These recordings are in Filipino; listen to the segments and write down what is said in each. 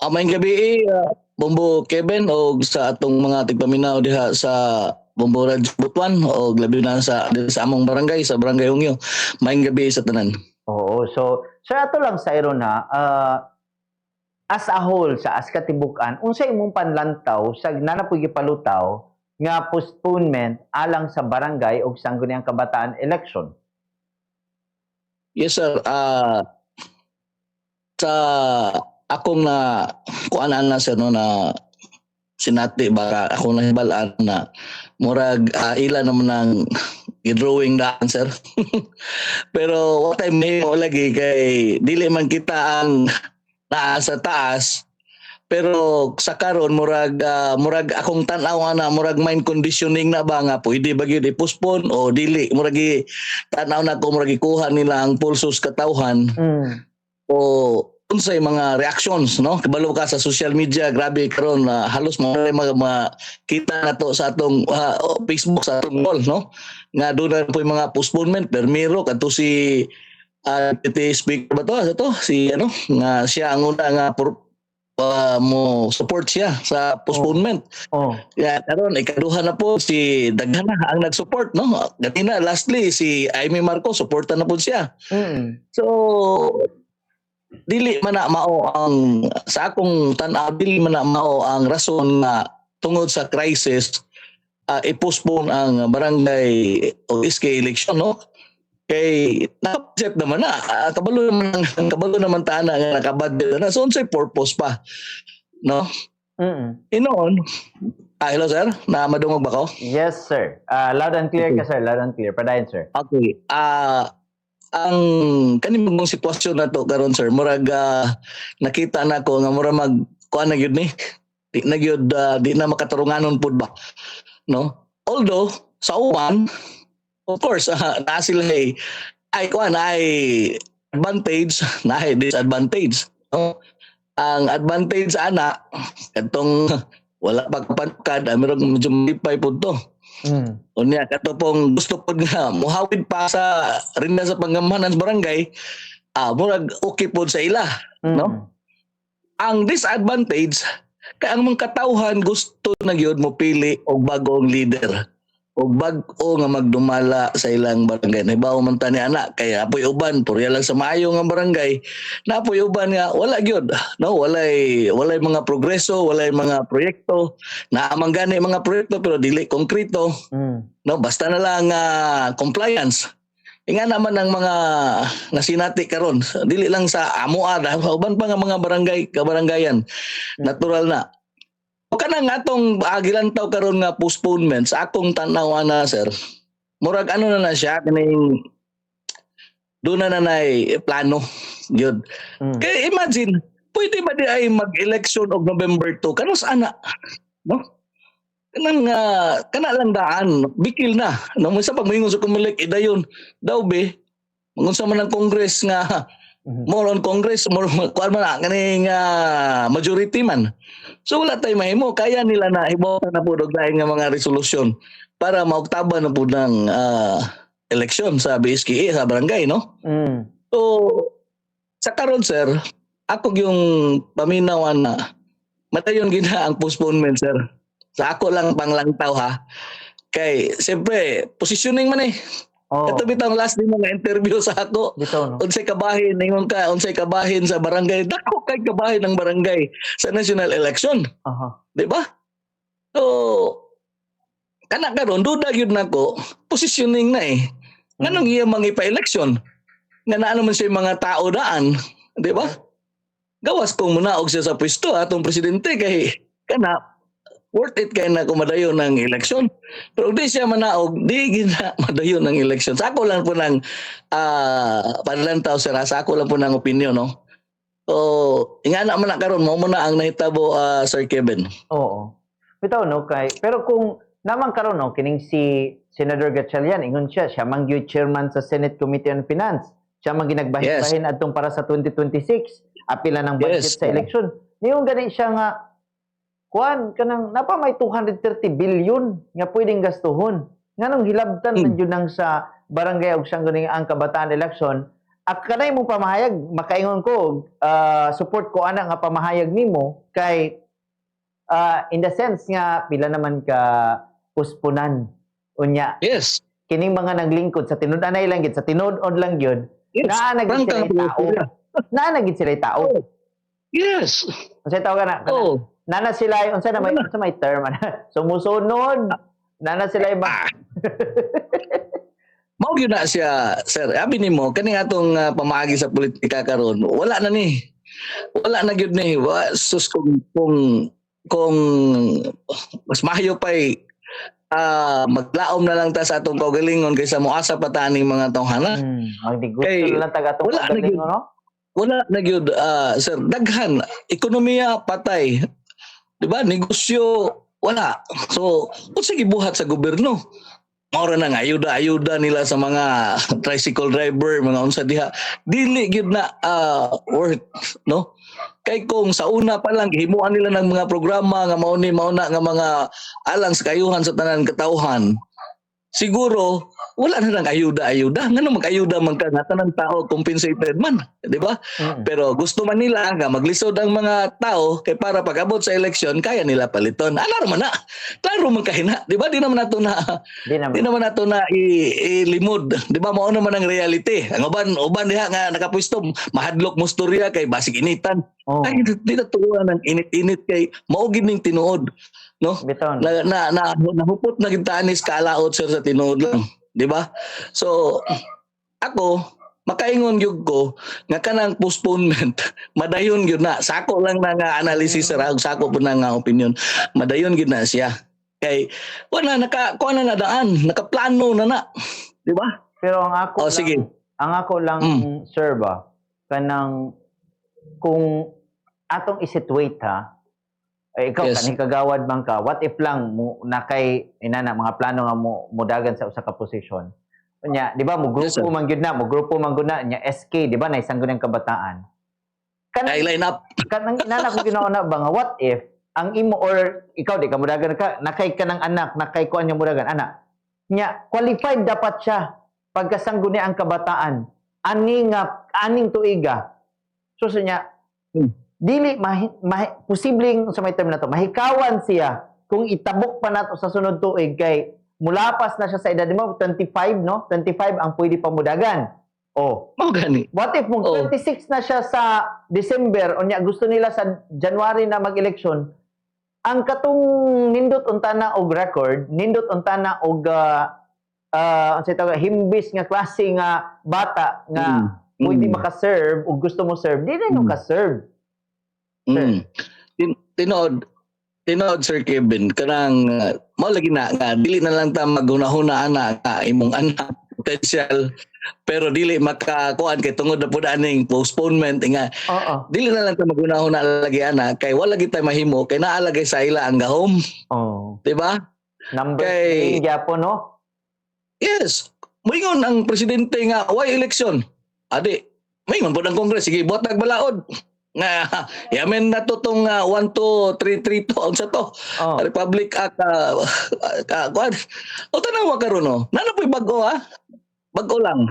Maayong gabi, Bombo Kevin o sa atong mga tigpaminaw diha sa Bombo Radyo Butuan o labi na sa among barangay, sa Barangay Hungyo. Maayong gabi sa tanan. Oo. So, sir, ato lang sa iron ha, as a whole, sa as katibukan, unsay imong panlantaw sa nanapoy gipalutaw nga postponement alang sa barangay o sangguniang kabataan election? Yes sir, sa akong na kuanan na sir no na sinati baka ako na hibalaan na murag ila naman ng i-drawing daan sir. Pero what time nimo lagi kay dili man kita ang naa sa taas pero sa karon murag akong tan-aw na murag mind conditioning na ba nga pwede ba gyud i-postpone o dili murag tan-aw na ko murag ikuha nila ang pulsos katawhan o unsay mga reactions no kabalo ka sa social media grabe karon halos makita na to sa atong Facebook sa atong wall no nga doon na po yung mga postponement permiro kadto si PT speaker ba to si ano nga siya ang una nga mo support siya sa postponement. Ya karon ikaduha na po si daghan na ang nag-support no. Gatina lastly si Amy Marcos suporta na po siya. So dili man na mao ang sa akong tan-aw dili man na mao ang rason nga tungod sa crisis i-postpone ang barangay o SK election no. Kay nakaset naman na kabalo naman tana nga nakabudget na so unsay purpose pa no inoon hello sir na madungog ba ko? Yes sir, loud and clear ka sir, loud and clear padayon sir. Okay, ang kanimong sitwasyon na to karon sir murag nakita na ko nga mura mag kuan na gyud ni di na gyud di na makatarunganon pud ba no although sa uwan of course na sila ay kuan ay advantage na ay disadvantage no ang advantage ana katong wala pa kapankad amirog medyo mipay pud to. Unya kato pong gusto pod nga muhawid pa sa rinda sa pangamahanan sa barangay murag okay pod sa ila no ang disadvantage kay ang mga katawhan gusto na gyud mo pili og bagong leader og bag-o nga magdumala sa ilang barangay nahibaw man tani ana kay apoy uban purya lang sa maayo nga barangay napoy uban nga wala gyud no walay mga progreso walay mga proyekto naamang gani mga proyekto pero dili konkreto no basta na lang compliance nga naman ang mga nasinati karon dili lang sa amoa uban pa nga mga barangay kabaranggayan natural na o kanang atong gilantaw karon nga postponement sa akong tan-aw na sir murag ano na siya kaning doon na nay plano gyud kay imagine pwede ba di ay mag-election og November 2 kanos ana no kanang kana lang daan bikil na no sa pagmoingon sa kumulik idayon daw be mangunsa man ang Congress nga more on Congress more kuan man kaning majority man so wala tay mahimo kaya nila na iboto na pud og lain nga mga resolusyon para maugtaban na pud ng eleksyon sa BSKE sa barangay no so sa karon sir ako yung paminawan na matayon gina ang postponement sir sa ako lang panglangtaw ha kay siyempre positioning man ito bitang last din mga interview sa ako. Unsay kabahin ningon ka, unsay kabahin sa barangay. Dako kay kabahin ng barangay sa national election. Di ba? So kana karon duda gyud nako positioning na nganong iya mangipa-election? Nga naano man siya mga tao daan, di ba? Gawas kung munaog siya sa pwesto atong presidente kay kana worth it kay na kumadayon ng eleksyon. Pero di siya manaog, di gina madayon ng eleksyon. Sa ako lang po ng panlantaw sir, sa ako lang po ng opinion, no? So, ingana man na karon mo muna ang nahitabo Sir Kevin. Oo. Bitaw no kay pero kung naman karon no kining si Senator Gatchalian ingon siya man gyud chairman sa Senate Committee on Finance. Siya man ginagbahin-bahin adtong para sa 2026 apila ng budget sa eleksyon. Niyon gani siya nga kuan kanang napa may 230 billion nga pwedeng gastuhon. Nganong hilabtan man jud nang sa barangay og sangguniang kabataan election kanay mong pamahayag makaingon ko support ko ana nga pamahayag nimo kay in the sense nga pila naman ka puspunan unya Yes. kining mga naglingkod sa tinud-anay lang gid sa tinud-on lang gyud Yes. naa na gid Prangka sila nga tao sila. naa na gid sila tao Yes. unsay tawag kana Oh. nana sila unsa na may Wala. unsa may term sumusunod nana sila ba Mao gyud na siya, sir. Abi nimo kani atong pamaagi sa politika karon, wala na ni. Wala na gyud ni. Sus kung mas mayo pa'y maglaom na lang ta sa atong kaugalingon kaysa moasa pa ta ning mga tawhana. magdigusto Kay, na lang taga atong wala na pagaling gyud. no Wala na gyud sir, daghan ekonomiya patay. 'Di ba? Negosyo wala. So, unsa gibuhat sa gobyerno? Maura na nga ayuda nila sa mga tricycle driver, mga unsa diha. Dili gyud na worth, no? Kay kung sa una pa lang himuan nila ng mga programa nga mauna nga mga alang sa kayuhan sa tanan katawhan. Siguro wala na lang ayuda. Ngano mag-ayuda man ka nga tanan tao compensated man, di ba? Pero gusto man nila nga maglisod ang mga tao kay para pag-abot sa eleksyon kaya nila paliton. Alar man na. Klaro man kahina, di ba? Di naman nato na ilimod, di ba? Mao naman ang reality. Ang uban diha nga nakapwesto mahadlok mo storya kay basig initan. Ay di na tuwa ng init-init kay mao gid ning tinuod, no? biton Nahupot na kita ni kalaot sir sa tinuod lang, di ba? So ako makaingon gyud ko nga kanang postponement madayon gyud na sako lang na nga analysis sir ug sako po na nga opinion madayon gyud na siya kay wala kuha na daan nakaplano na di ba? pero ang sige ako lang sir ba kanang kung atong isituate ha ikaw Yes. kaning kagawad man ka what if lang mo nakay inana mga plano nga mo mudagan sa usa ka posisyon nya di ba mo Yes, grupo sir. man gyud na mo grupo man gyud na nya SK di ba na isang gunang kabataan ay line up kanang inana ko ginauna ba nga what if ang imo or ikaw di ka mudagan ka nakay ka ng anak nakay ko anya mudagan anak nya qualified dapat siya pagkasangguni ang kabataan aning tuiga so niya dili posibleng sa may term na to mahikawan siya kung itabok pa nato sa sunod tuig kay mulapas na siya sa edad mo 25 no 25 ang pwede pamudagan mao gani what if mong 26 na siya sa December o niya gusto nila sa January na mag-eleksyon ang katong nindot unta na og record nindot unta na og unsay tawag himbis nga klase nga bata nga pwede maka-serve o gusto mo serve di na ka serve Tinood Sir Kevin kanang mao lagi na nga dili na lang ta maghunahuna ana ka imong anak potential pero dili makakuan kay tungod na pud aning postponement nga dili na lang ta maghunahuna lagi ana kay wala gid tay mahimo kay naa lagi sa ila ang gahom di ba number Kay- gyapon no yes moingon ang presidente nga why election adi moingon pud ang Congress sige buhat nagbalaod nga yamen na to tong 1 2 3 3 to unsa to Republic Act kuan o tanawa karon no nana po'y bag-o bag-o lang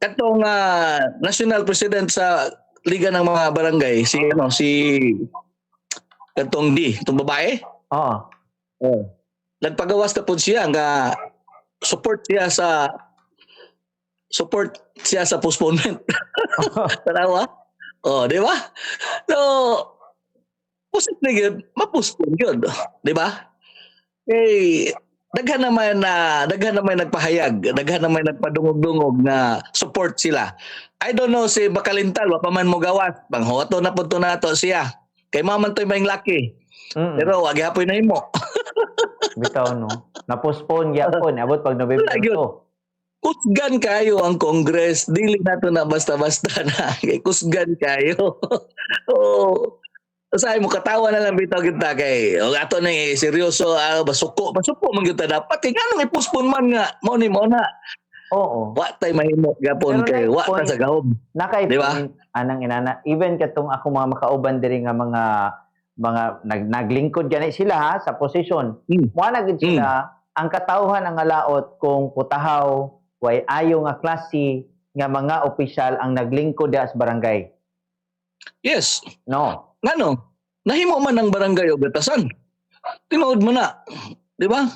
katong national president sa Liga ng mga Barangay si katong itong babae nagpagawas na po siya nga support siya sa postponement. Tanawa? Di ba? So, posible yun, ma-postpone yun. Di ba? Eh, daghan naman nagpahayag, daghan naman nagpadungog-dungog na support sila. I don't know si Bakalintal, wa pa man mo gawas. Panghoto na punto na to siya. Kay maman to'y may laki. Pero wag yapoy na imo. bitaw no na-postpone gyapon abot pag November Wala yun. 2 Kusgan kayo ang Congress. Dili na to na basta-basta na. Kay kusgan kayo. Say mo katawa na lang bitaw kita kay o ato na seryoso basuko man gyud ta dapat kay nganong i-postpone man nga mao ni mo na. Wa tay mahimo gapon kay wa ta sa gahom. Nakay Diba? anang inana even katong ako mga makauban diri nga mga naglingkod gani sila ha sa posisyon. Mo na gid sila ang katawhan ang alaot kung putahaw way ayo nga klase nga mga opisyal ang naglingkod diha sa barangay. Yes. No. Ngano? Nahimo man ang barangay o batasan. Tinuod mo na. Di ba?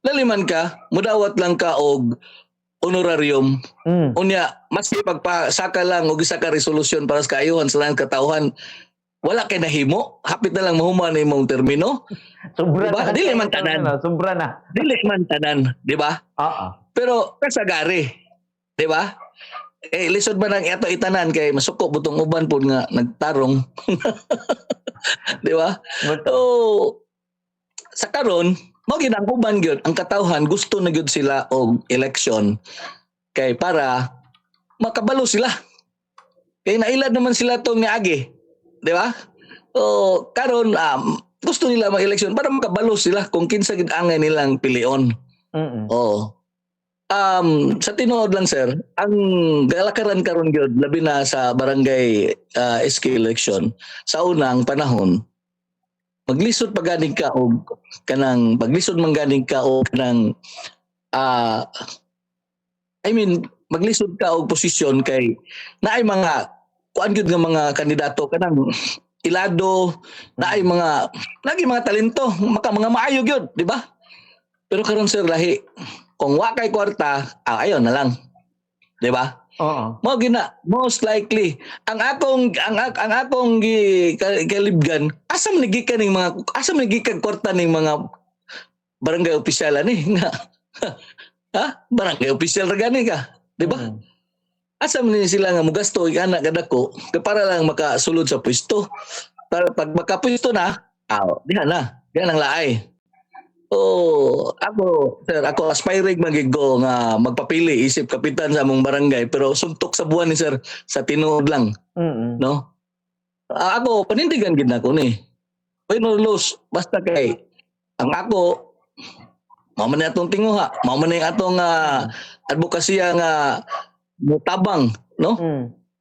Laliman ka, mudawat lang ka og honorarium. Unya, mas pagpasaka lang og isa ka resolusyon para sa kaayuhan sa lang katawhan. Wala kay nahimo. Hapit na lang mahuman na imong termino. Sobra Diba? na. Dili man tanan. Sobra na. Dili man tanan. Di ba? Oo. Pero kasagari. Di ba? Lisod man ang ito itanan kay masuko butong uban po nga nagtarong. Di ba? So, sa karon, mo ginangkuban gyud ang katawhan gusto na gyud sila og election kay para makabalo sila. Kay nailad naman sila tong niagi, di ba? So karon gusto nila mag-election para makabalo sila kung kinsa gid angay nilang pilion. Oo. Sa tinuod lang sir, ang galakaran karon gyud labi na sa barangay SK election sa unang panahon maglisod paganing ka og kanang paglisod man ganing ka og kanang maglisod ka og posisyon kay naay mga kuan gyud nga mga kandidato kanang ilado naay mga lagi mga talento mga maayo gyud, di ba? Pero karon sir lahi kung wa kay kwarta ayon na lang, di ba? Oo. Mo gina most likely ang akong kalibgan asam nagikan ning mga asam nagikan kwarta ning mga barangay opisyal ani nga barangay opisyal ra gani ka, di ba? Asam ni sila nga mogasto og anak kadako para lang makasulod sa pwesto. Para pag makapwesto na diha nang laay. Ako aspiring magigo nga magpapili isip kapitan sa among barangay pero suntok sa buwan ni sir sa tinuod lang. No? Ako panindigan gid nako ni. Win or lose basta kay ang ako mao man atong tinguha, mao man atong advokasya nga mutabang, no?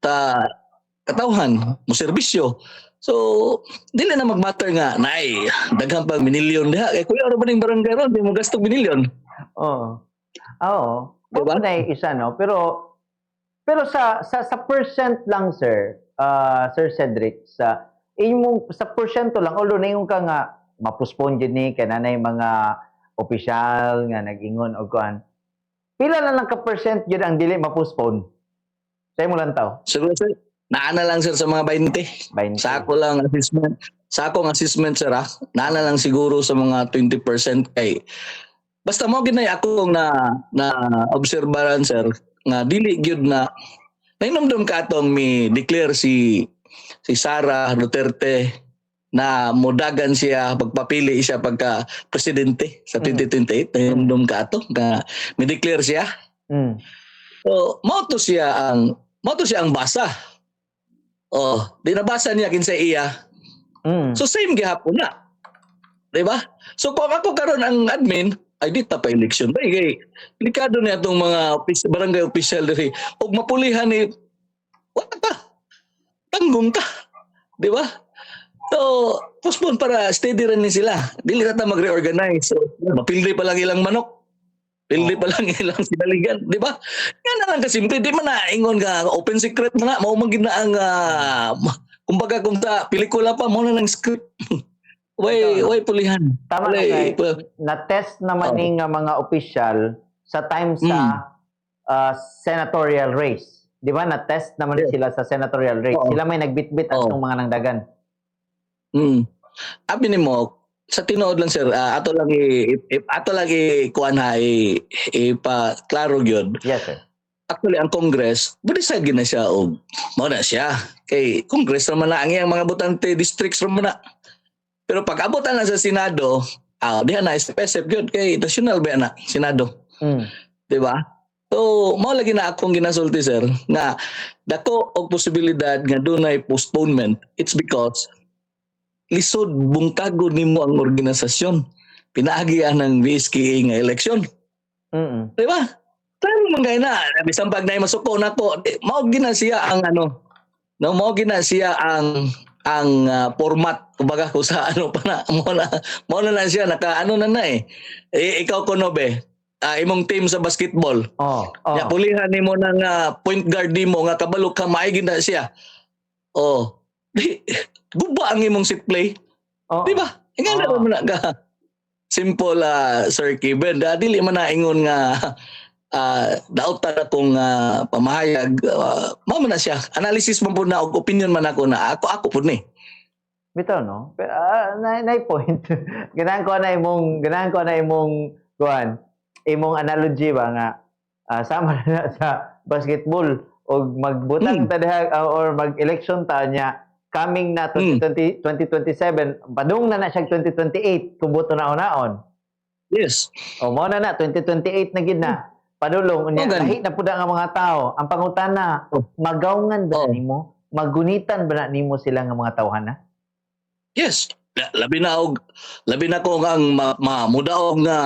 Ta katawhan mo serbisyo. So, dili na magmatter nga, nay, daghang pag minilyon diha. Kaya kuya, ano ba ning barangay ron? Di mo gastong minilyon. Oo. Oo. Diba? Na isa, no? Pero sa percent lang, sir, Sir Cedric, sa porsyento lang, although na yung ka nga, mapuspon dyan ni, kaya nanay mga opisyal nga nag-ingon o kuan. Pila na lang ka-percent yun ang dili mapuspon? Sa'yo mo lang tao? Siguro sir, naana lang sir sa mga 20. 20. Sa ako lang assessment. Sa akong assessment sir naana lang siguro sa mga 20% kay basta mo ginay ako na obserbaran sir nga dili gyud na nainomdom ka atong mi declare si Sara Duterte na modagan siya pagpapili siya pagka presidente sa 2028 nainomdom ka ato nga mi declare siya. So mo to siya ang basa. Di nabasa niya kinsa iya. So same gihapon na. Di ba? So kung ako karon ang admin, ay di ta pa election ba? Delikado na itong mga barangay official diri. Og mapulihan ni wala ta. Tanggong ta. Di ba? So, postpone para steady rin ni sila. Dili na ta mag-reorganize. So, mapildi pa lang ilang manok. Pildi pa lang ilang sinaligan, di ba? Yan na lang kasimple, di man na ingon nga open secret na nga, mao man gid na ang kumbaga kung sa pelikula pa mo na lang script. way pulihan. Tama na test naman ning mga opisyal sa time sa senatorial race. Di ba? Na test naman sila sa senatorial race. Sila may nagbitbit atong mga nangdagan. Abi nimo sa tinuod lang sir, ato lang kuan pa klaro gyud. Yes sir. Actually ang Congress, decide gid na siya og mao na siya. Kay Congress naman na ang iyang mga botante districts naman na. Pero pag abot na sa Senado, diha na specific gyud kay national ba na Senado. Di ba? So, mao lagi na akong ginasulti sir nga dako og posibilidad nga dunay postponement. It's because lisod bungkago nimo ang organisasyon. Pinaagian ng VSKA nga eleksyon. Di ba? Tama man gay na. Bisan pag naay masuko nako, mao gina siya ang mao gina siya ang format kumbaga kung sa pa na mo na lang siya naka na ikaw kuno be imong team sa basketball. Ya pulihan nimo nang point guard nimo nga kabalo ka maigi na siya. Oh. Guba ang imong set play. Di ba? Ingana naman na ka. Simple Sir Kevin. Dili man na ingon nga dautan akong pamahayag. Mao man na siya. Analysis man po na og opinion man ako na ako po ni. Bitaw no. Pero na point. Ganahan ko na imong kuan. Imong analogy ba nga sama na sa basketball og magbutang ta diha or mag-election ta niya coming na 2027 padung na siya 2028 kung boto na unaon. Yes. O mo na 2028 na gid na. Padulong unya lahi na pud ang mga tao. Ang pangutana, magawngan ba nimo? Magunitan ba nimo sila nga mga tawhana? Yes. Labi na ko ang mamudaog nga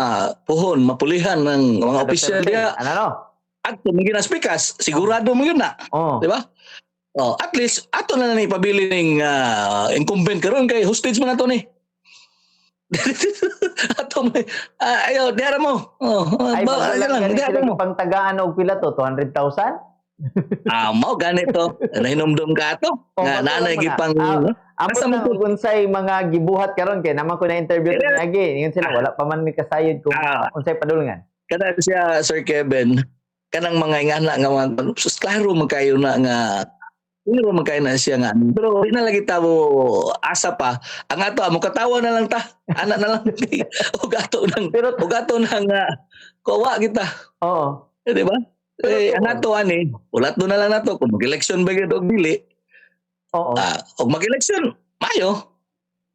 puhon, mapulihan ng mga opisyal diya. At kung ginaspikas, sigurado mo yun na. Di ba? At least, ato na ipabili ng incumbent karon kay hostage mo na to ni. Ato mo, ayaw, dihara mo. Ay, maglalang sila pang tagaan o pila to, 200,000? Mao ganito. Nahinomdom ka ato. Nga nanay gipang... Asa mo unsay mga gibuhat karon kay naman ko na interview lagi. Ingon sila wala pa man mi kasayod kung unsay padulungan. Kada siya Sir Kevin, kanang mga ingana nga mga klaro man kayo na nga pero magkain na siya nga. Pero di na lagi tao asa pa. Ang ato amo katawa na lang ta. Anak na lang. Ugato nang kuwa kita. Oo. Di ba? Ang ato ani, ulat do na lang nato kung mag-election ba gyud og dili. Oo. Og mag-election, mayo.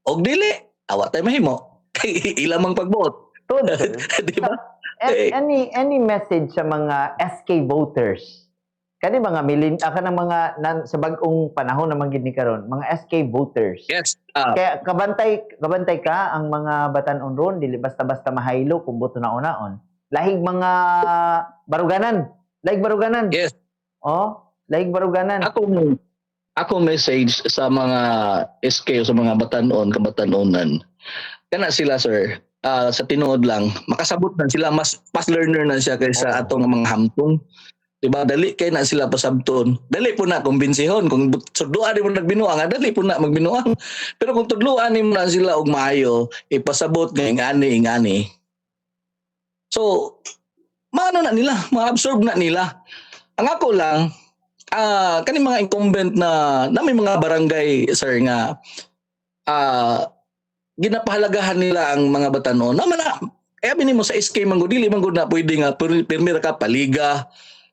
Og dili, awa tay mahimo. Kay ilamang pagboto. Di ba? Any message sa mga SK voters? Kani mga kanang mga sa bag-ong panahon naman gid ni karon, mga SK voters. Yes. Kaya kabantay ka ang mga batan-on ron, dili basta-basta mahaylo kung boto na unaon. Lahig mga baruganan. Yes. Lahig baruganan. Ako message sa mga SK o sa mga batanon, kabataonan. Kana sila sir, sa tinuod lang, makasabot na sila, mas fast learner na siya kaysa atong mga hamtong. Diba? Dali kay na sila pasabton. Dali po na kumbensihon. Kung tudluan mo nagbinuang, dali po na magbinuang. Pero kung tudluan mo na sila og maayo, ipasabot nga ingani. So, maano na nila, ma-absorb na nila. Ang ako lang, kani mga incumbent na may mga barangay, sir, nga ginapahalagahan nila ang mga batanon. Naman na, kaya binimo sa SK manggod, dili manggod na pwede nga, pirmira ka, paliga,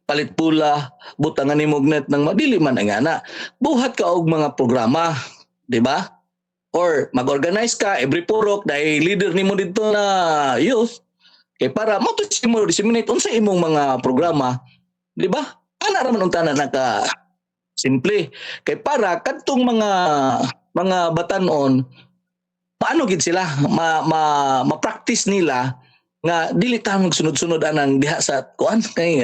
palit pula, butangan ni Mugnet ng madili man ang ana. Buhat ka og mga programa, di ba? Or mag-organize ka every purok dahil leader nimo dito na youth kay para mo disseminate unsa imong mga programa, di ba? Ana ra man unta na naka simple kay para kadtong mga batanon paano gid sila ma-practice nila nga dili ta magsunod-sunod anang diha sa kuan kay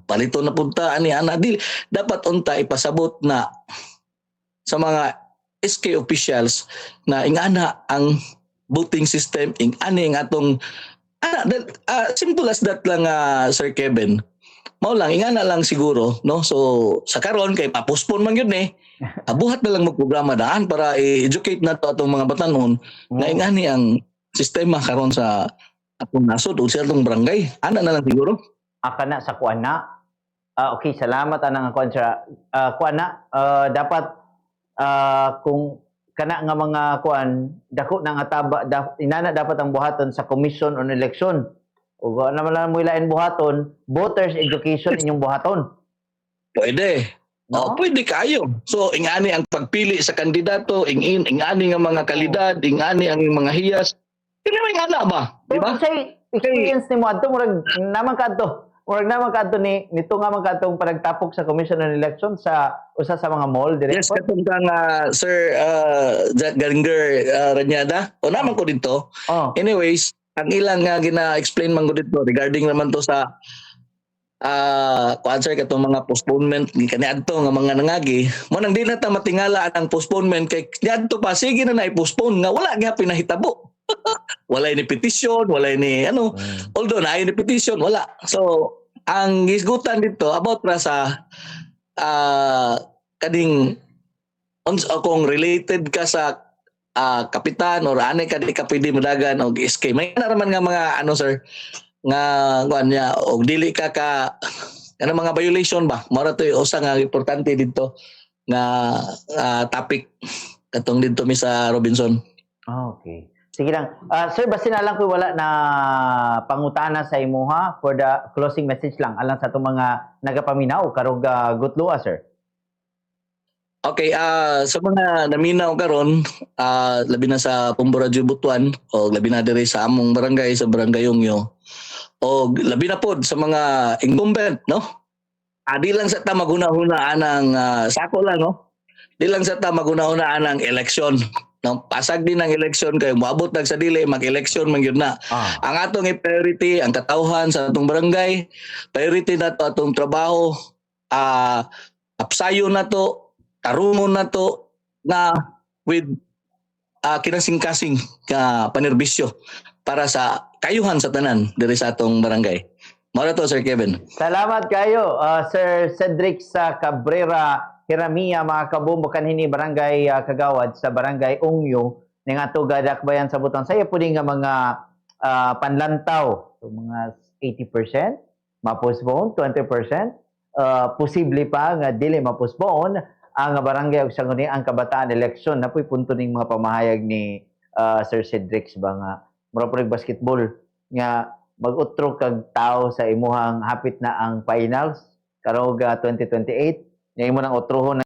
palito na punta ani ana dili dapat unta ipasabot na sa mga SK officials na ingana ang voting system ingani ang atong simple as that lang Sir Kevin. Mao lang ingana lang siguro no, so sa karon kay pa-postpone man gyud ni buhat na lang magprograma daan para i-educate na to atong mga batanon na ingani ang sistema karon sa atong nasod o sa atong barangay. Ana na lang siguro. Aka na sa kuan na. Okay, salamat anang kuan sa kuan na. Dapat kung kana nga mga kuan dako nang ataba inana dapat ang buhaton sa Commission on Election. O naman lang mo ilain buhaton, voters education inyong buhaton. Pwede. No? Pwede kayo. So ingani ang pagpili sa kandidato, ingani nga mga kalidad, ingani ang mga hiyas. Kini may ana ba? Di ba? Say experience nimo adto murag naman kadto ni nito nga man kadtong panagtapok sa Commission on Election sa usa sa mga mall dire. Yes, katong Sir Jack Garinger Ranyada. O naman ko dito. Anyways, ang ilang nga gina-explain man ko dito regarding naman to sa answer katong mga postponement kaniadto nga mga nangagi mo nang di na ta matingala ang postponement kay niadto pa sige na i-postpone nga wala nga pinahitabo. Wala ni petition, wala ni ano. Although na ni petition, wala. So, ang gisgutan dito about ra sa kading kung related ka sa kapitan or anay ka di ka pwede modagan og SK. May naraman nga mga ano sir nga kuan niya og dili ka ano mga violation ba? Mora to usa nga importante dito nga topic katong dito mi sa Robinson. Okay. Sige lang. Sir, basta na lang ko wala na pangutana sa imuha for the closing message lang alang sa itong mga nagapaminaw karong gutloa, sir. Okay, sa mga naminaw karon, labi na sa Pumboradyo Butuan o labi na diri sa among barangay sa Barangay Yongyo o labi na pod sa mga incumbent, no? Di lang sa ta maghuna-huna anang sako lang, no? Di lang sa ta maghuna-huna anang eleksyon. No, pasag din ang eleksyon kay moabot nag sa dili mag-eleksyon man gyud na. Ang atong priority ang katawhan sa atong barangay, priority na to atong trabaho, apsayo na to, tarungon na to na with kinasing-kasing panerbisyo para sa kayuhan sa tanan diri sa atong barangay. Mao to Sir Kevin. Salamat kayo, Sir Cedric sa Cabrera Hiramia, mga kabumbo kanhini barangay Kagawad sa barangay Ongyo ning ato gadakbayan sa Butuan. Saya pudi nga mga panlantaw, so mga 80% mapostpone, 20% posible pa nga dili mapostpone ang barangay ug sanguni ang kabataan election na puy punto ning mga pamahayag ni Sir Cedric ba nga mura pud basketball nga mag-utro kag tao sa imuhang hapit na ang finals karong 2028 nga imo nang utrohon